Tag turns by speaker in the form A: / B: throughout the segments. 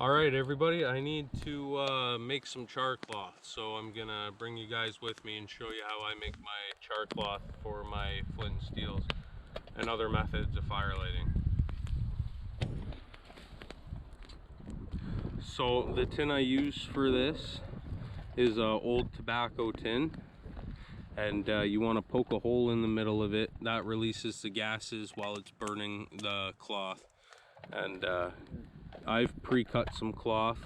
A: Alright everybody, I need to make some char-cloth, so I'm gonna bring you guys with me and show you how I make my char-cloth for my flint and steels and other methods of fire lighting. So the tin I use for this is an old tobacco tin, and you want to poke a hole in the middle of it. That releases the gases while it's burning the cloth. And I've pre-cut some cloth.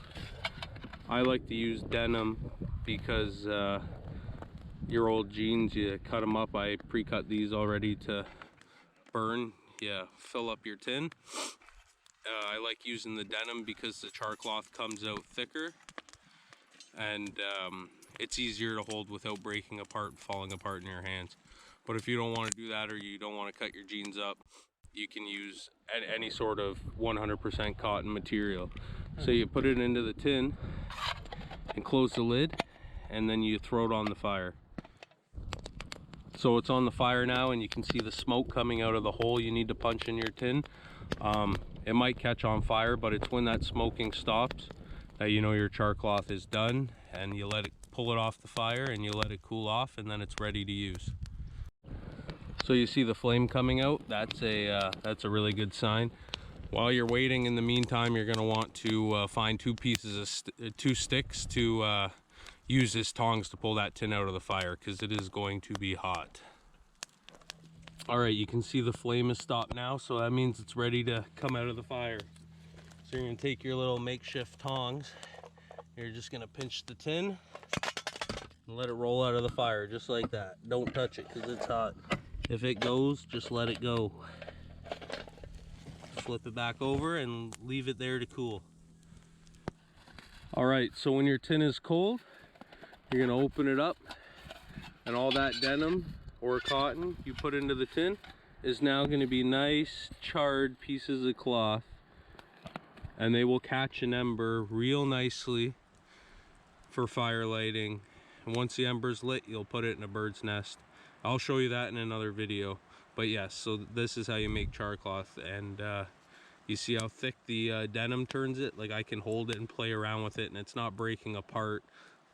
A: I like to use denim because your old jeans, you cut them up. I pre-cut these already to burn. You fill up your tin. I like using the denim because the char-cloth comes out thicker, and it's easier to hold without breaking apart and falling apart in your hands. But if you don't want to do that, or you don't want to cut your jeans up, you can use any sort of 100% cotton material. So you put it into the tin and close the lid, and then you throw it on the fire. So it's on the fire now, and you can see the smoke coming out of the hole you need to punch in your tin. It might catch on fire, but it's when that smoking stops that you know your char-cloth is done, and you let it pull it off the fire and you let it cool off, and then it's ready to use. So you see the flame coming out. That's a really good sign. While you're waiting, in the meantime, you're going to want to find two sticks to use as tongs to pull that tin out of the fire, because it is going to be hot. All right, you can see the flame has stopped now, so that means it's ready to come out of the fire. So you're going to take your little makeshift tongs. You're just going to pinch the tin and let it roll out of the fire just like that. Don't touch it because it's hot. If it goes, just let it go. Flip it back over and leave it there to cool. All right, so when your tin is cold, you're going to open it up, and all that denim or cotton you put into the tin is now going to be nice charred pieces of cloth, and they will catch an ember real nicely for fire lighting. And once the ember's lit, you'll put it in a bird's nest. I'll show you that in another video. But yes, so this is how you make char-cloth, and you see how thick the denim turns it? Like, I can hold it and play around with it, and it's not breaking apart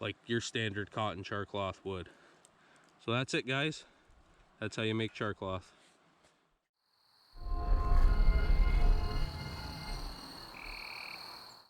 A: like your standard cotton char-cloth would. So that's it, guys. That's how you make char-cloth.